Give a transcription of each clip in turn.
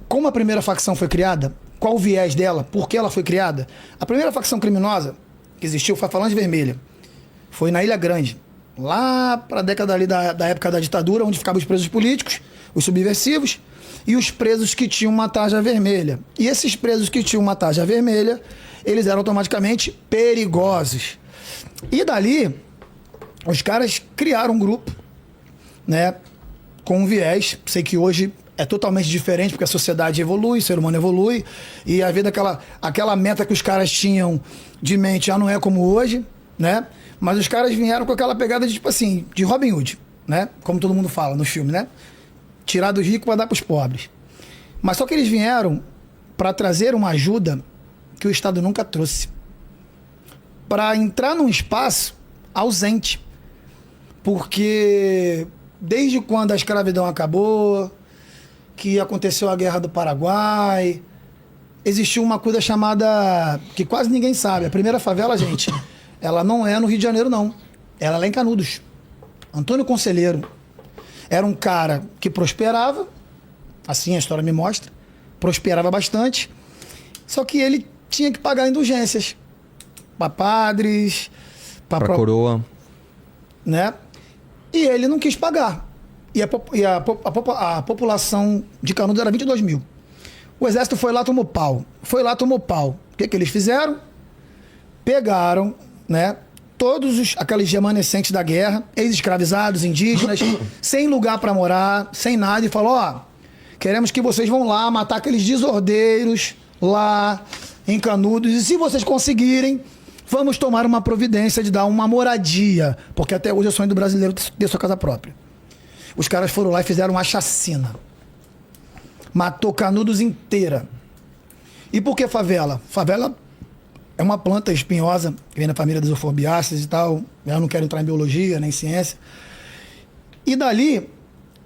Como a primeira facção foi criada, qual o viés dela, por que ela foi criada? A primeira facção criminosa que existiu foi a Falange Vermelha. Foi na Ilha Grande, lá para a década ali da época da ditadura, onde ficavam os presos políticos, os subversivos, e os presos que tinham uma tarja vermelha. E esses presos que tinham uma tarja vermelha, eles eram automaticamente perigosos. E dali, os caras criaram um grupo, né, com um viés. Sei que hoje é totalmente diferente, porque a sociedade evolui, o ser humano evolui, e a vida, aquela meta que os caras tinham de mente já não é como hoje, né? Mas os caras vieram com aquela pegada de, tipo assim, de Robin Hood, né? Como todo mundo fala no filme, né? Tirar dos ricos para dar para os pobres. Mas só que eles vieram para trazer uma ajuda que o Estado nunca trouxe. Para entrar num espaço ausente. Porque desde quando a escravidão acabou, que aconteceu a Guerra do Paraguai, existiu uma coisa chamada, que quase ninguém sabe, a primeira favela, gente, ela não é no Rio de Janeiro, não. Ela é lá em Canudos. Antônio Conselheiro era um cara que prosperava, assim a história me mostra, prosperava bastante, só que ele tinha que pagar indulgências para padres, para coroa, né? E ele não quis pagar. E a população de Canudos era 22 mil. O exército foi lá, tomou pau. O que eles fizeram? Pegaram, né, todos aqueles remanescentes da guerra, ex-escravizados, indígenas, sem lugar para morar, sem nada, e falou: ó, queremos que vocês vão lá matar aqueles desordeiros lá em Canudos, e se vocês conseguirem, vamos tomar uma providência de dar uma moradia, porque até hoje é o sonho do brasileiro ter sua casa própria. Os caras foram lá e fizeram uma chacina. Matou Canudos inteira. E por que favela? Favela é uma planta espinhosa, que vem da família das euforbiáceas e tal. Eu não quero entrar em biologia, nem ciência. E dali,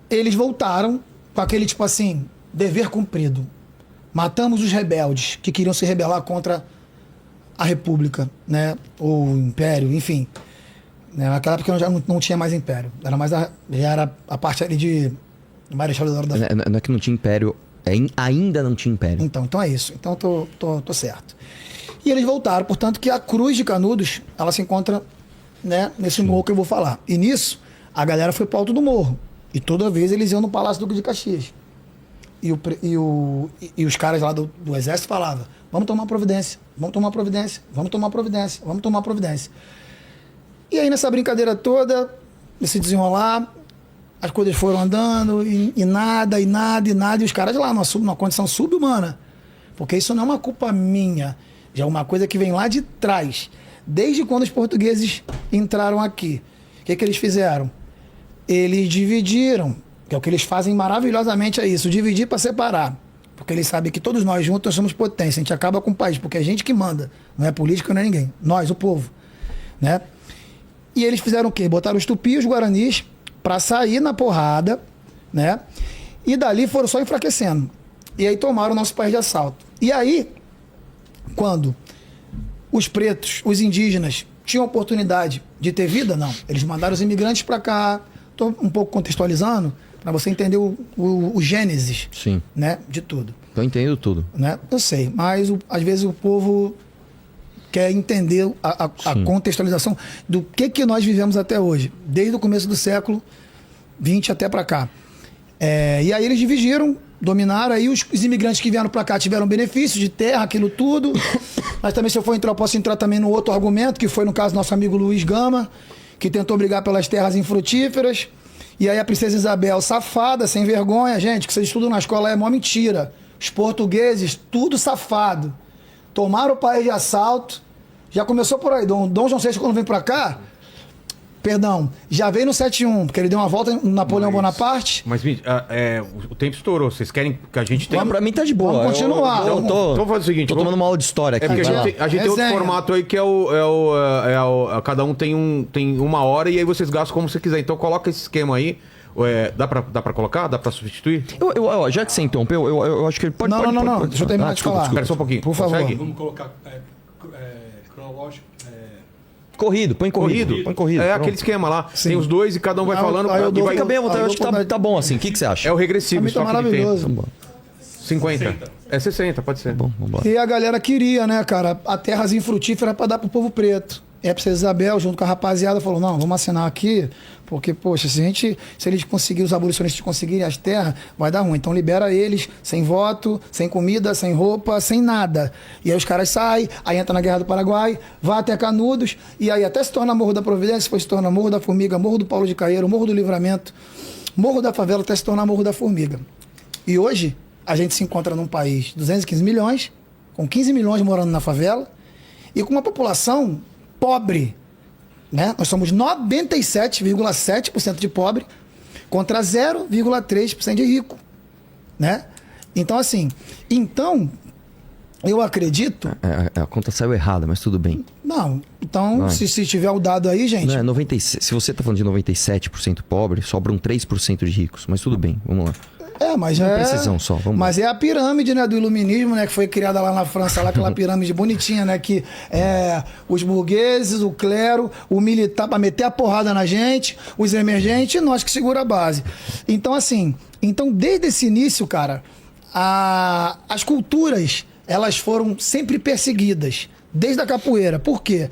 eles voltaram com aquele, tipo assim, dever cumprido. Matamos os rebeldes que queriam se rebelar contra a República, né? Ou o Império, enfim. Naquela época já não tinha mais Império. Era mais já era a parte ali de Marechal Deodoro da Fonte. Não é que não tinha Império, ainda não tinha Império. Então é isso. Então tô certo. E eles voltaram, portanto, que a Cruz de Canudos, ela se encontra, né, nesse morro que eu vou falar. E nisso, a galera foi pro alto do morro. E toda vez eles iam no Palácio Duque de Caxias. E os caras lá do exército falavam: vamos tomar providência, vamos tomar providência, vamos tomar providência, vamos tomar providência. E aí, nessa brincadeira toda, nesse desenrolar, as coisas foram andando, e nada, e os caras lá numa condição sub-humana. Porque isso não é uma culpa minha, já é uma coisa que vem lá de trás. Desde quando os portugueses entraram aqui. O que eles fizeram? Eles dividiram, que é o que eles fazem maravilhosamente, é isso, dividir para separar. Porque eles sabem que todos nós juntos somos potência, a gente acaba com o país, porque é a gente que manda, não é política, não é ninguém. Nós, o povo, né? E eles fizeram o quê? Botaram os tupis e os guaranis para sair na porrada, né? E dali foram só enfraquecendo. E aí tomaram o nosso país de assalto. E aí, quando os pretos, os indígenas, tinham oportunidade de ter vida, não. Eles mandaram os imigrantes para cá. Estou um pouco contextualizando para você entender o gênesis, sim, né, de tudo. Eu entendo tudo. Né? Eu sei, mas às vezes o povo quer entender a contextualização do que nós vivemos até hoje, desde o começo do século XX até para cá. E aí eles dividiram, dominaram, aí os imigrantes que vieram para cá tiveram benefício de terra, aquilo tudo. Mas também, se eu for entrar, eu posso entrar também no outro argumento, que foi no caso do nosso amigo Luiz Gama, que tentou brigar pelas terras infrutíferas. E aí a princesa Isabel, safada, sem vergonha, gente, que vocês estudam na escola é mó mentira. Os portugueses, tudo safado. Tomaram o país de assalto. Já começou por aí. Dom João VI, quando vem pra cá, perdão, já veio no 71, porque ele deu uma volta em Napoleão Bonaparte. Mas o tempo estourou. Vocês querem que a gente tenha... Pra mim tá de boa. Vamos continuar. Então vamos fazer o seguinte. Tô tomando uma aula de história aqui. É porque a gente tem outro formato aí que cada um tem uma hora e aí vocês gastam como você quiser. Então coloca esse esquema aí. Dá pra colocar? Dá pra substituir? Já que você interrompeu, eu acho que ele pode... Não. Deixa eu terminar de falar. Espera só um pouquinho. Por favor. Consegue? Vamos colocar cronológico. Corrido, põe corrido. Põe corrido. É pronto. aquele esquema lá. Sim. Tem os dois e cada um vai Ah, falando. aí eu e dou- vai... Fica bem, eu Aí eu acho que vou- tá bom assim. O que você acha? É o regressivo, Pra mim tá estoque de tempo. maravilhoso. Bom, 50. É 60, pode ser. bom, vambora. E a galera queria, né, cara, a terrazinha frutífera pra dar pro povo preto. E a princesa Isabel, junto com a rapaziada, falou: não, vamos assinar aqui, porque, poxa, se eles conseguirem, os abolicionistas conseguirem as terras, vai dar ruim. Então libera eles, sem voto, sem comida, sem roupa, sem nada. E aí os caras saem, aí entra na Guerra do Paraguai, vai até Canudos, e aí até se torna Morro da Providência, depois se torna Morro da Formiga, Morro do Paulo de Caeiro, Morro do Livramento, Morro da Favela, até se tornar Morro da Formiga. E hoje, a gente se encontra num país de 215 milhões, com 15 milhões morando na favela, e com uma população pobre, né? Nós somos 97,7% de pobre contra 0,3% de rico, né? Então, assim, eu acredito... A conta saiu errada, mas tudo bem. Não, então, Vai. se tiver o dado aí, gente... Não, é 96, se você tá falando de 97% pobre, sobram 3% de ricos. Mas tudo bem, vamos lá. Mas Uma precisão só, vamos Mas é a pirâmide, né, do iluminismo, né, que foi criada lá na França, lá aquela pirâmide bonitinha, né, que é os burgueses, o clero, o militar para meter a porrada na gente, os emergentes e nós que segura a base. Então, assim, desde esse início, cara, as culturas, elas foram sempre perseguidas, desde a capoeira. Por quê?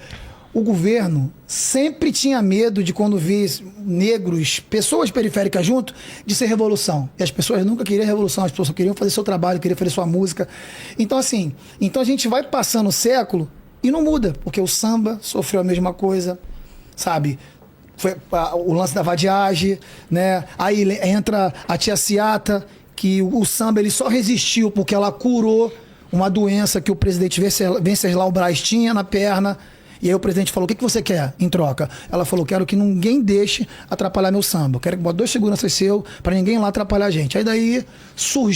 O governo sempre tinha medo de, quando via negros, pessoas periféricas junto, de ser revolução. E as pessoas nunca queriam revolução, as pessoas só queriam fazer seu trabalho, queriam fazer sua música. Então, assim, a gente vai passando o século e não muda, porque o samba sofreu a mesma coisa, sabe? Foi o lance da vadiagem, né? Aí entra a tia Ciata, que o samba ele só resistiu porque ela curou uma doença que o presidente Venceslau Braz tinha na perna. E aí o presidente falou: o que você quer em troca? Ela falou: quero que ninguém deixe atrapalhar meu samba. Quero que bote 2 seguranças seu para ninguém lá atrapalhar a gente. Aí daí surgiu